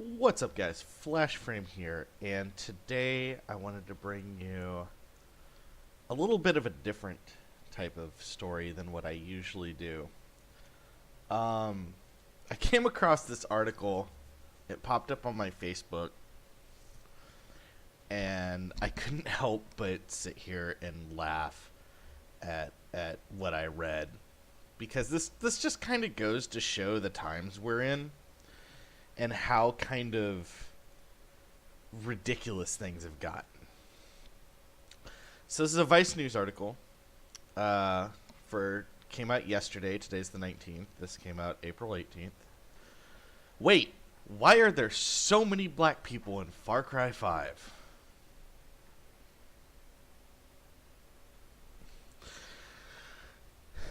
What's up, guys? Flash Frame here, and today I wanted to bring you a little bit of a different type of story than what I usually do. I came across this article. It popped up on my Facebook, and I couldn't help but sit here and laugh at what I read, because this just kind of goes to show the times we're in and how kind of ridiculous things have gotten. So this is a Vice News article. Came out yesterday. Today's the 19th. This came out April 18th. Wait, why are there so many black people in Far Cry 5?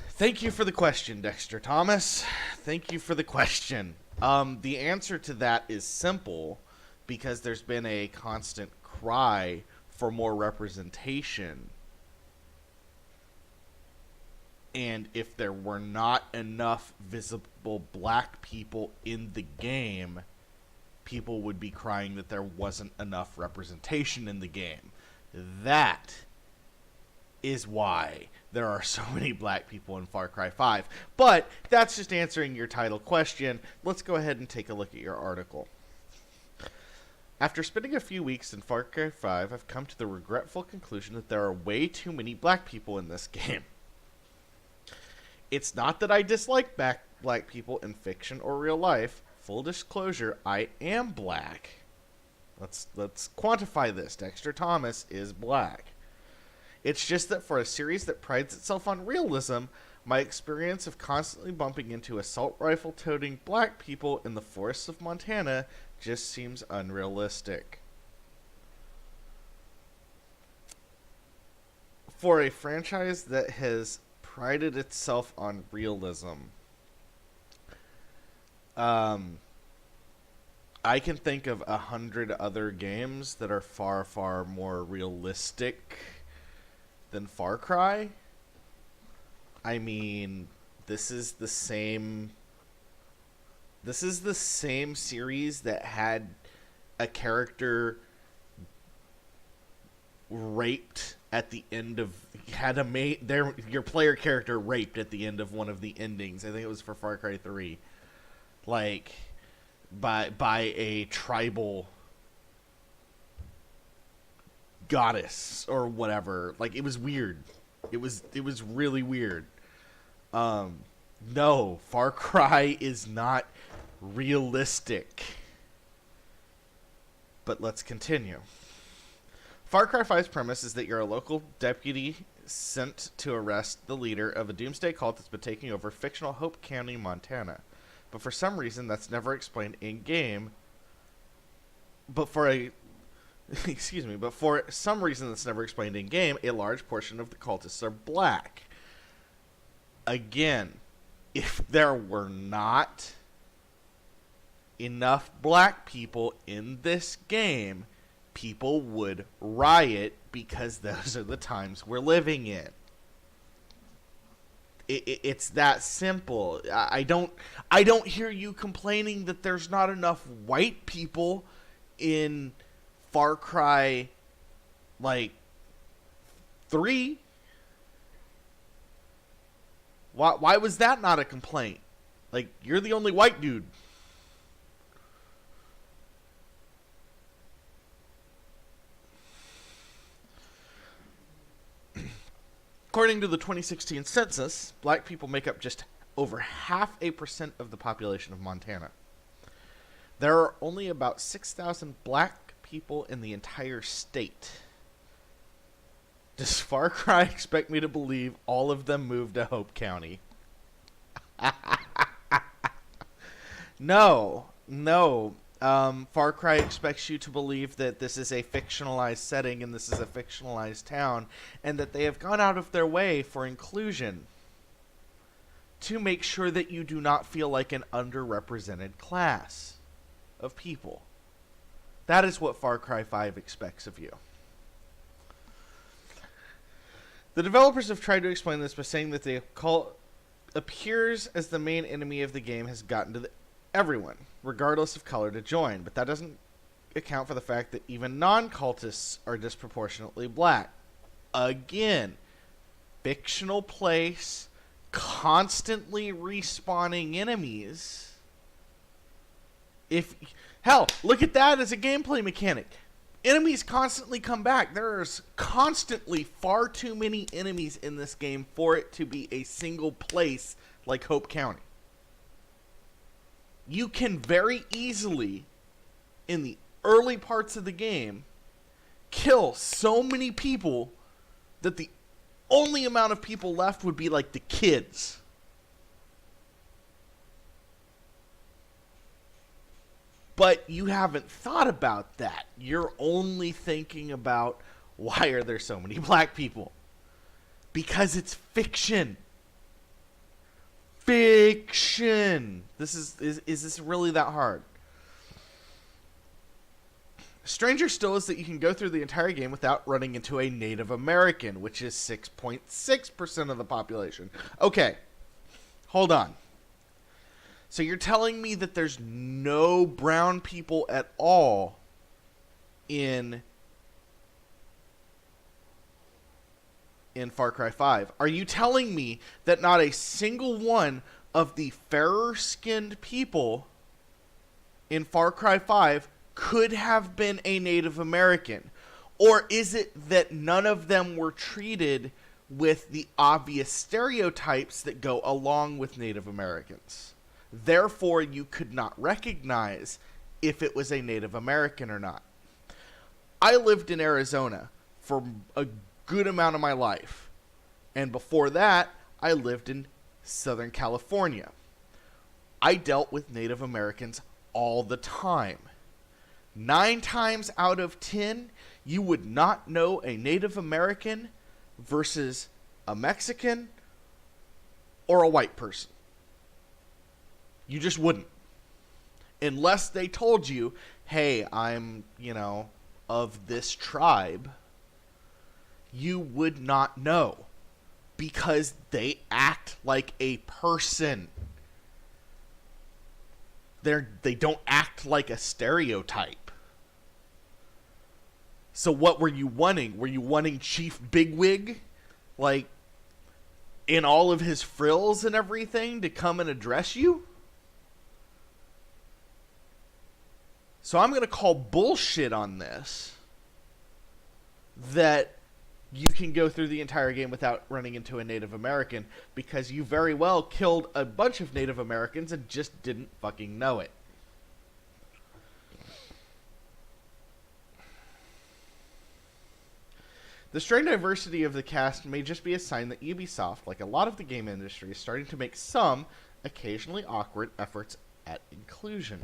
Thank you for the question, Dexter Thomas. Thank you for the question. The answer to that is simple, because there's been a constant cry for more representation. And if there were not enough visible black people in the game, people would be crying that there wasn't enough representation in the game. That is why there are so many black people in Far Cry 5. But that's just answering your title question. Let's go ahead and take a look at your article. After spending a few weeks in Far Cry 5, I've come to the regretful conclusion that there are way too many black people in this game. It's not that I dislike black people in fiction or real life. Full disclosure, I am black. Let's quantify this. Dexter Thomas is black. It's just that for a series that prides itself on realism, my experience of constantly bumping into assault rifle-toting black people in the forests of Montana just seems unrealistic. For a franchise that has prided itself on realism, I can think of 100 other games that are far, far more realistic than Far Cry. I mean, this is the same series that had a character raped at the end of your player character raped at the end of one of the endings. I think it was for Far Cry 3. Like by a tribal goddess or whatever. Like, it was weird. It was really weird. No, Far Cry is not realistic. But let's continue. Far Cry 5's premise is that you're a local deputy sent to arrest the leader of a doomsday cult that's been taking over fictional Hope County, Montana. But for some reason that's never explained in game. But for some reason that's never explained in game, a large portion of the cultists are black. Again, if there were not enough black people in this game, people would riot, because those are the times we're living in. It's that simple. I don't hear you complaining that there's not enough white people in Far Cry, 3. Why was that not a complaint? Like, you're the only white dude. According to the 2016 census, black people make up just over 0.5% of the population of Montana. There are only about 6,000 black people in the entire state. Does Far Cry expect me to believe all of them moved to Hope County? No. Far Cry expects you to believe that this is a fictionalized setting and this is a fictionalized town, and that they have gone out of their way for inclusion to make sure that you do not feel like an underrepresented class of people. That is what Far Cry 5 expects of you. The developers have tried to explain this by saying that the occult appears as the main enemy of the game has gotten to the everyone, regardless of color, to join, but that doesn't account for the fact that even non-cultists are disproportionately black. Again, fictional place, constantly respawning enemies. Hell, look at that as a gameplay mechanic. Enemies constantly come back. There's constantly far too many enemies in this game for it to be a single place like Hope County. You can very easily, in the early parts of the game, kill so many people that the only amount of people left would be like the kids. But you haven't thought about that. You're only thinking about, why are there so many black people? Because it's fiction. Fiction. Is this really that hard? Stranger still is that you can go through the entire game without running into a Native American, which is 6.6% of the population. Okay, hold on. So you're telling me that there's no brown people at all in Far Cry 5? Are you telling me that not a single one of the fairer-skinned people in Far Cry 5 could have been a Native American? Or is it that none of them were treated with the obvious stereotypes that go along with Native Americans? Therefore, you could not recognize if it was a Native American or not. I lived in Arizona for a good amount of my life. And before that, I lived in Southern California. I dealt with Native Americans all the time. 9 times out of 10, you would not know a Native American versus a Mexican or a white person. You just wouldn't. Unless they told you, hey, I'm, of this tribe. You would not know. Because they act like a person. They don't act like a stereotype. So what were you wanting? Were you wanting Chief Bigwig? Like, in all of his frills and everything to come and address you? So I'm going to call bullshit on this. That you can go through the entire game without running into a Native American, because you very well killed a bunch of Native Americans and just didn't fucking know it. The strange diversity of the cast may just be a sign that Ubisoft, like a lot of the game industry, is starting to make some occasionally awkward efforts at inclusion.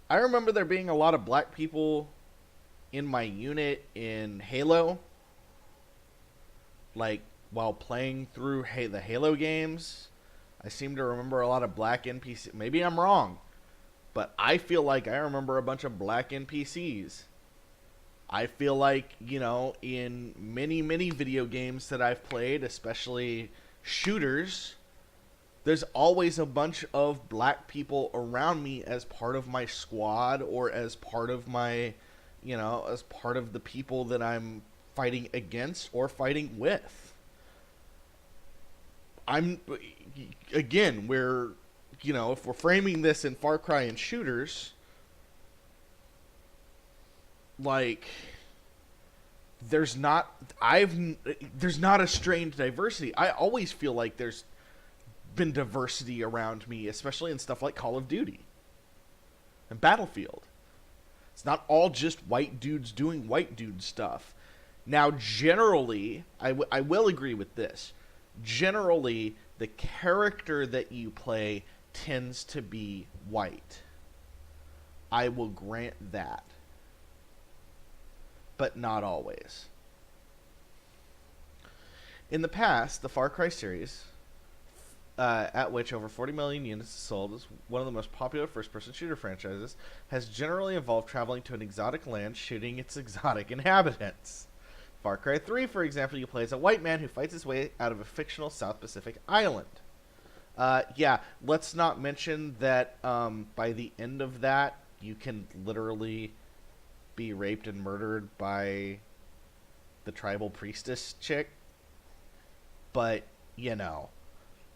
I remember there being a lot of black people in my unit in Halo, like while playing through the Halo games. I seem to remember a lot of black NPCs. Maybe I'm wrong, but I feel like I remember a bunch of black NPCs. I feel like, in many, many video games that I've played, especially shooters, there's always a bunch of black people around me as part of my squad or as part of my, as part of the people that I'm fighting against or fighting with. Again, if we're framing this in Far Cry and shooters, like, there's not a strained diversity. I always feel like there's been diversity around me, especially in stuff like Call of Duty and Battlefield. It's not all just white dudes doing white dude stuff. Now, generally, I will agree with this. Generally, the character that you play tends to be white. I will grant that. But not always. In the past, the Far Cry series, at which over 40 million units is sold, is one of the most popular first-person shooter franchises, has generally involved traveling to an exotic land, shooting its exotic inhabitants. Far Cry 3, for example, you play as a white man who fights his way out of a fictional South Pacific island. Yeah, let's not mention that by the end of that, you can literally be raped and murdered by the tribal priestess chick. But, you know,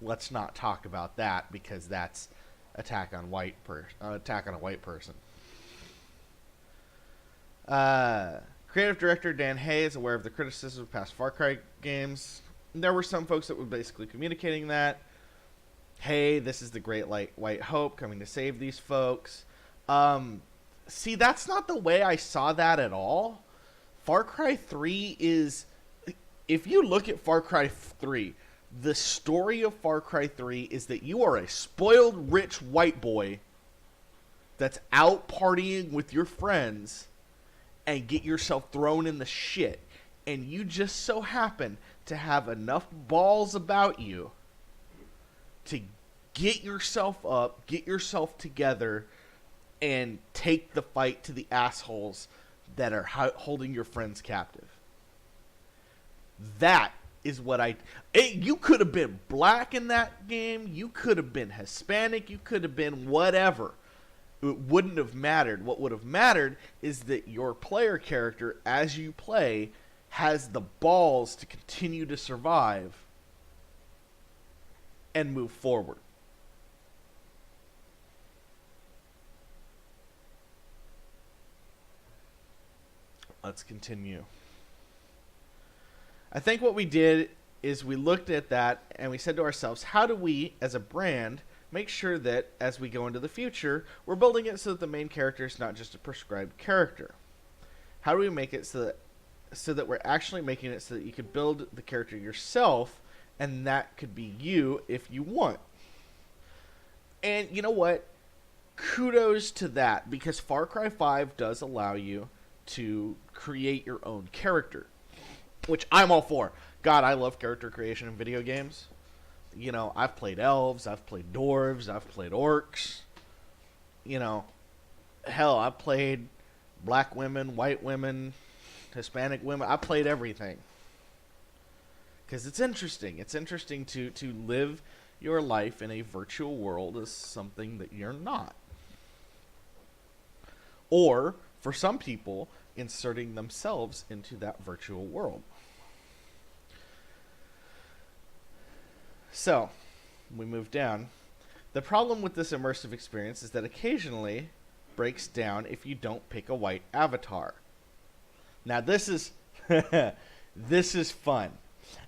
let's not talk about that because that's attack on a white person. Creative director Dan Hay is aware of the criticism of past Far Cry games. There were some folks that were basically communicating that, hey, this is the great white hope coming to save these folks. See, that's not the way I saw that at all. Far Cry 3 is... If you look at Far Cry 3, the story of Far Cry 3 is that you are a spoiled, rich white boy that's out partying with your friends and get yourself thrown in the shit. And you just so happen to have enough balls about you to get yourself up, get yourself together, and take the fight to the assholes that are holding your friends captive. That is what you could have been black in that game, you could have been Hispanic, you could have been whatever. It wouldn't have mattered. What would have mattered is that your player character, as you play, has the balls to continue to survive and move forward. Let's continue. I think what we did is we looked at that and we said to ourselves, how do we, as a brand, make sure that as we go into the future, we're building it so that the main character is not just a prescribed character? How do we make it so that we're actually making it so that you could build the character yourself, and that could be you if you want? And you know what? Kudos to that, because Far Cry 5 does allow you to create your own character, which I'm all for. God, I love character creation in video games. You know, I've played elves, I've played dwarves, I've played orcs. You know, hell, I've played black women, white women, Hispanic women. I played everything. Because it's interesting. It's interesting to live your life in a virtual world as something that you're not. Or, for some people, inserting themselves into that virtual world. So, we move down. The problem with this immersive experience is that occasionally breaks down if you don't pick a white avatar. Now this is this is fun.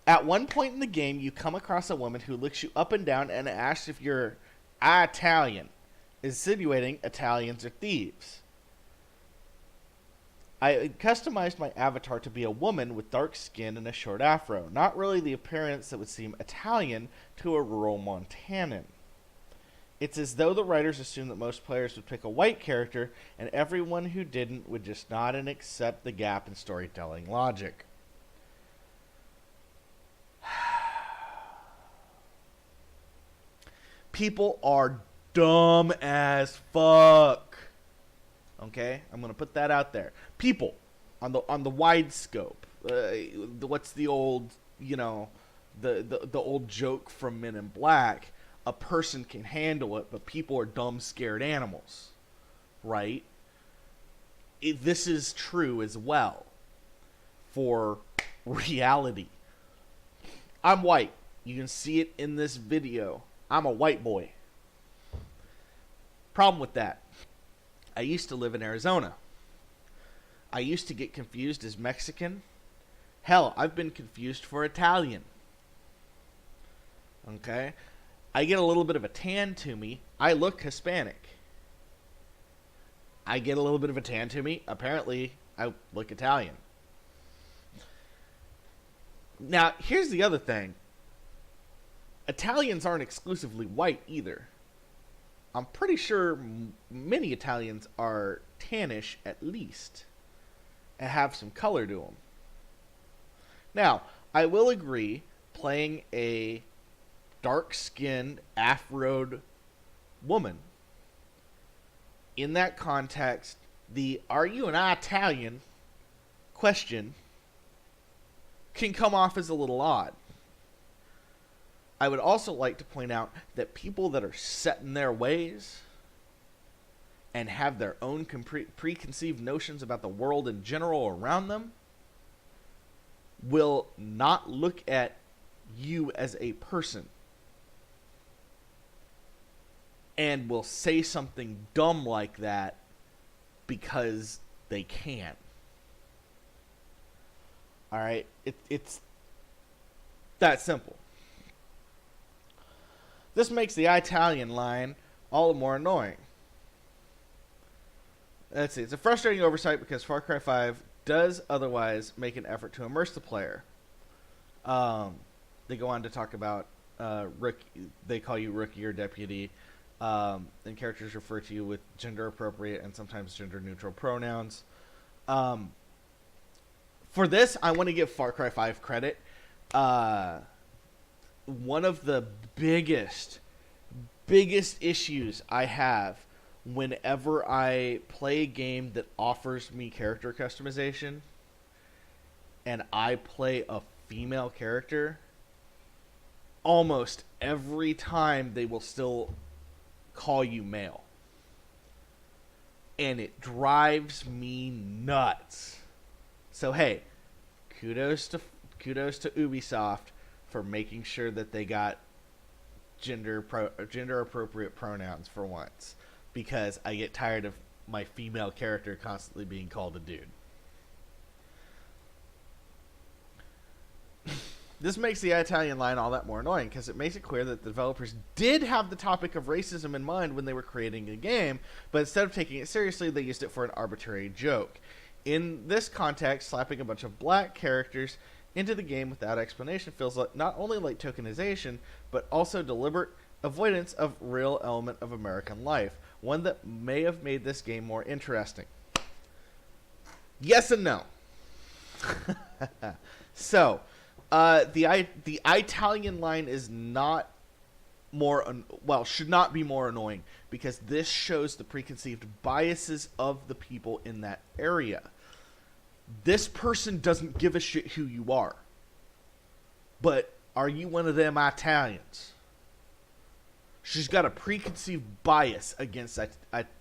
At one point in the game, you come across a woman who looks you up and down and asks if you're Italian, insinuating Italians are thieves. I customized my avatar to be a woman with dark skin and a short afro, not really the appearance that would seem Italian to a rural Montanan. It's as though the writers assumed that most players would pick a white character, and everyone who didn't would just nod and accept the gap in storytelling logic. People are dumb as fuck. Okay, I'm gonna put that out there. People, on the wide scope. What's the old, the old joke from Men in Black? A person can handle it, but people are dumb, scared animals, right? This is true as well for reality. I'm white. You can see it in this video. I'm a white boy. Problem with that. I used to live in Arizona. I used to get confused as Mexican. Hell, I've been confused for Italian. Okay? I get a little bit of a tan to me. I look Hispanic. I get a little bit of a tan to me. Apparently, I look Italian. Now, here's the other thing. Italians aren't exclusively white either. I'm pretty sure many Italians are tannish at least and have some color to them. Now, I will agree, playing a dark-skinned, afroed woman, in that context, the "are you an Italian?" question can come off as a little odd. I would also like to point out that people that are set in their ways and have their own preconceived notions about the world in general around them will not look at you as a person and will say something dumb like that because they can. All right? It's that simple. This makes the Italian line all the more annoying. Let's see. It's a frustrating oversight because Far Cry 5 does otherwise make an effort to immerse the player. They go on to talk about they call you rookie or deputy, and characters refer to you with gender appropriate and sometimes gender neutral pronouns. For this, I want to give Far Cry 5 credit. One of the biggest issues I have whenever I play a game that offers me character customization and I play a female character, almost every time they will still call you male. And it drives me nuts. So hey, kudos to Ubisoft for making sure that they got gender appropriate pronouns for once, because I get tired of my female character constantly being called a dude. This makes the Italian line all that more annoying because it makes it clear that the developers did have the topic of racism in mind when they were creating a game, but instead of taking it seriously, they used it for an arbitrary joke. In this context, slapping a bunch of black characters into the game without explanation feels like not only like tokenization, but also deliberate avoidance of real element of American life, one that may have made this game more interesting. Yes and no. So, the Italian line is not should not be more annoying because this shows the preconceived biases of the people in that area. This person doesn't give a shit who you are. But are you one of them Italians? She's got a preconceived bias against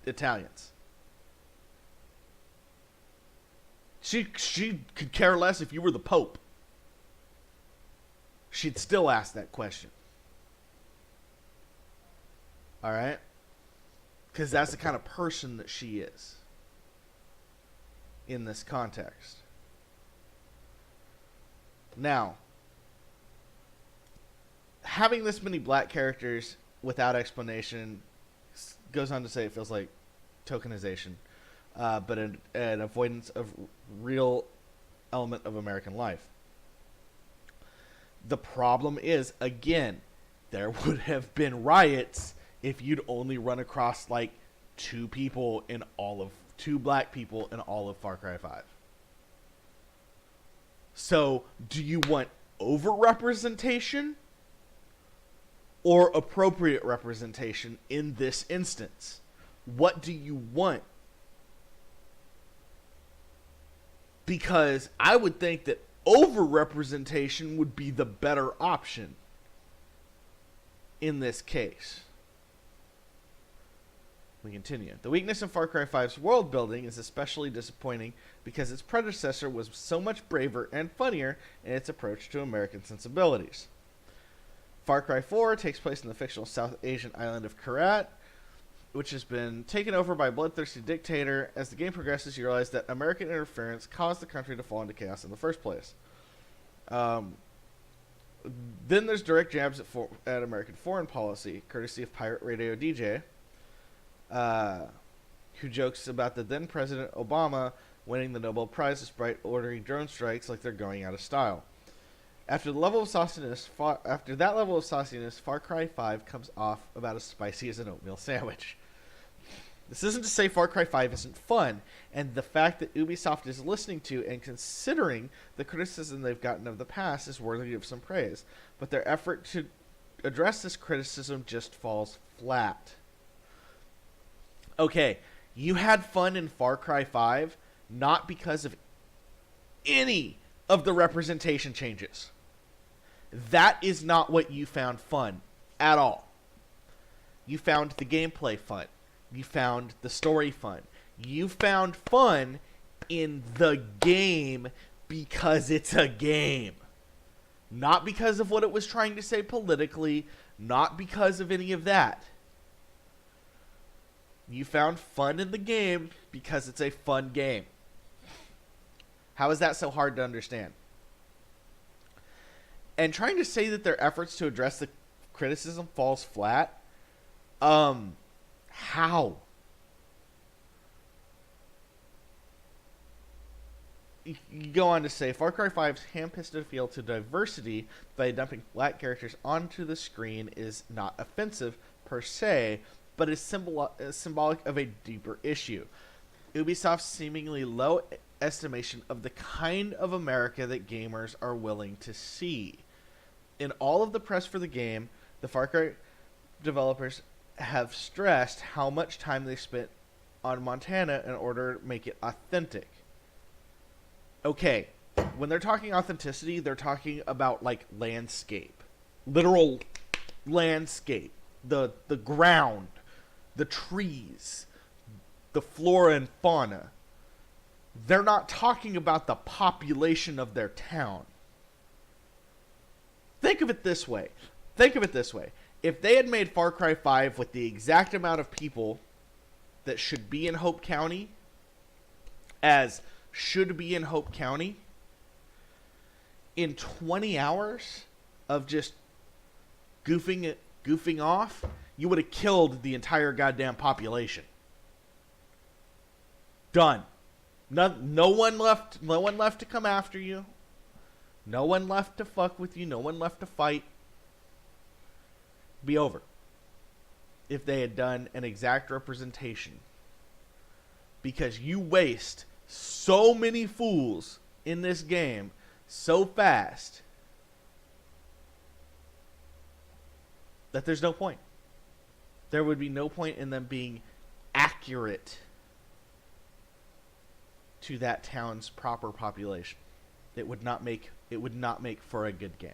Italians. She could care less if you were the Pope. She'd still ask that question. Alright? Because that's the kind of person that she is in this context. Now, having this many black characters without explanation goes on to say it feels like tokenization, but an avoidance of real element of American life. The problem is, again, there would have been riots if you'd only run across like two black people in all of Far Cry 5. So, do you want over-representation or appropriate representation in this instance? What do you want? Because I would think that over-representation would be the better option in this case. We continue. The weakness in Far Cry 5's world building is especially disappointing because its predecessor was so much braver and funnier in its approach to American sensibilities. Far Cry 4 takes place in the fictional South Asian island of Kyrat, which has been taken over by a bloodthirsty dictator. As the game progresses, you realize that American interference caused the country to fall into chaos in the first place. Then there's direct jabs at American foreign policy, courtesy of Pirate Radio DJ, who jokes about the then President Obama winning the Nobel Prize despite ordering drone strikes like they're going out of style. After that level of sauciness, Far Cry 5 comes off about as spicy as an oatmeal sandwich. This isn't to say Far Cry 5 isn't fun, and the fact that Ubisoft is listening to and considering the criticism they've gotten of the past is worthy of some praise, but their effort to address this criticism just falls flat. Okay, you had fun in Far Cry 5, not because of any of the representation changes. That is not what you found fun at all. You found the gameplay fun. You found the story fun. You found fun in the game because it's a game. Not because of what it was trying to say politically, not because of any of that. You found fun in the game because it's a fun game. How is that so hard to understand? And trying to say that their efforts to address the criticism falls flat? How? You go on to say, Far Cry 5's ham-fisted appeal to diversity by dumping black characters onto the screen is not offensive per se, but is symbolic of a deeper issue. Ubisoft's seemingly low estimation of the kind of America that gamers are willing to see. In all of the press for the game, the Far Cry developers have stressed how much time they spent on Montana in order to make it authentic. Okay, when they're talking authenticity, they're talking about like landscape, literal landscape, the ground, the trees, the flora and fauna. They're not talking about the population of their town. Think of it this way. If they had made Far Cry 5 with the exact amount of people that should be in Hope County as should be in Hope County, in 20 hours of just goofing off, you would have killed the entire goddamn population. Done. No one left to come after you. No one left to fuck with you. No one left to fight. Be over. If they had done an exact representation. Because you waste so many fools in this game so fast that there's no point. There would be no point in them being accurate to that town's proper population. It would not make for a good game.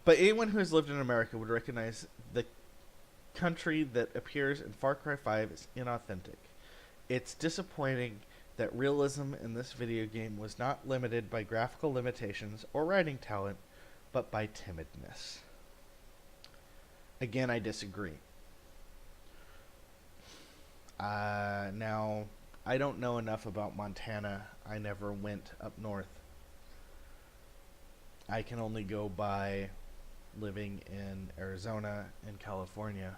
But anyone who has lived in America would recognize the country that appears in Far Cry 5 is inauthentic. It's disappointing that realism in this video game was not limited by graphical limitations or writing talent, but by timidness. Again, I disagree. Now, I don't know enough about Montana. I never went up north. I can only go by living in Arizona and California.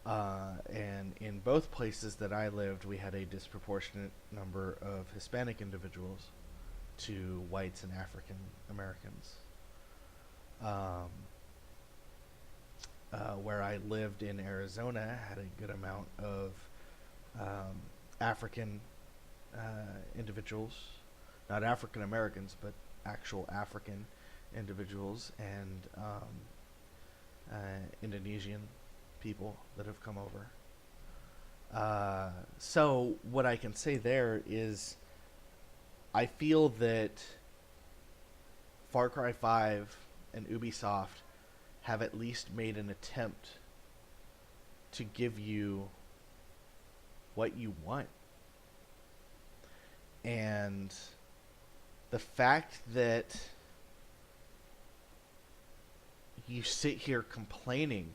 And in both places that I lived, we had a disproportionate number of Hispanic individuals to whites and African Americans. Where I lived in Arizona had a good amount of African individuals, not African Americans, but actual African individuals, and Indonesian people that have come over. So what I can say there is I feel that Far Cry 5 and Ubisoft have at least made an attempt to give you what you want. And the fact that you sit here complaining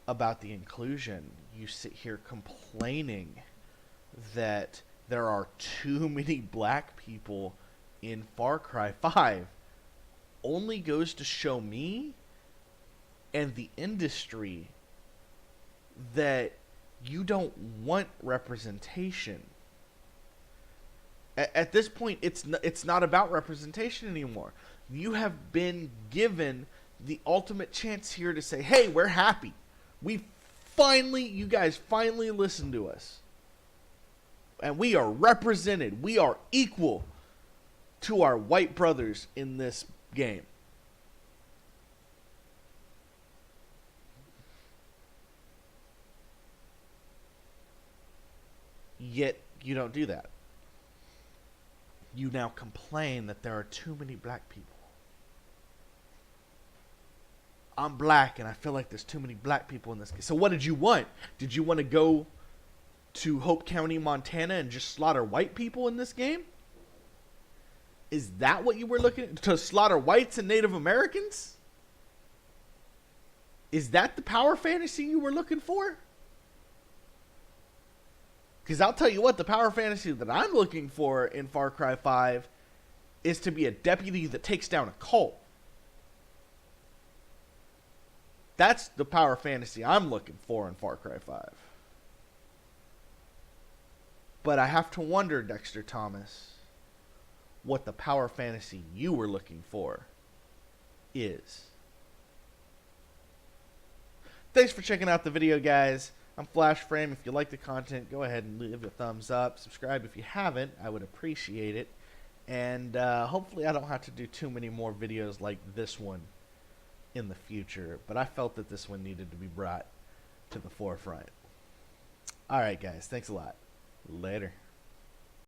about the inclusion, you sit here complaining that there are too many black people in Far Cry 5, only goes to show me and the industry that you don't want representation. At this point, it's not about representation anymore. You have been given the ultimate chance here to say, hey, we're happy. You guys finally listened to us. And we are represented. We are equal to our white brothers in this game. Yet you don't do that. You now complain that there are too many black people. I'm black and I feel like there's too many black people in this case. So what did you want? Did you want to go to Hope County, Montana and just slaughter white people in this game? Is that what you were looking at? To slaughter whites and Native Americans? Is that the power fantasy you were looking for? Because I'll tell you what, the power fantasy that I'm looking for in Far Cry 5 is to be a deputy that takes down a cult. That's the power fantasy I'm looking for in Far Cry 5. But I have to wonder, Dexter Thomas, what the power fantasy you were looking for is. Thanks for checking out the video, guys. I'm Flash Frame. If you like the content, go ahead and leave a thumbs up. Subscribe if you haven't. I would appreciate it. And hopefully I don't have to do too many more videos like this one in the future. But I felt that this one needed to be brought to the forefront. Alright, guys. Thanks a lot. Later.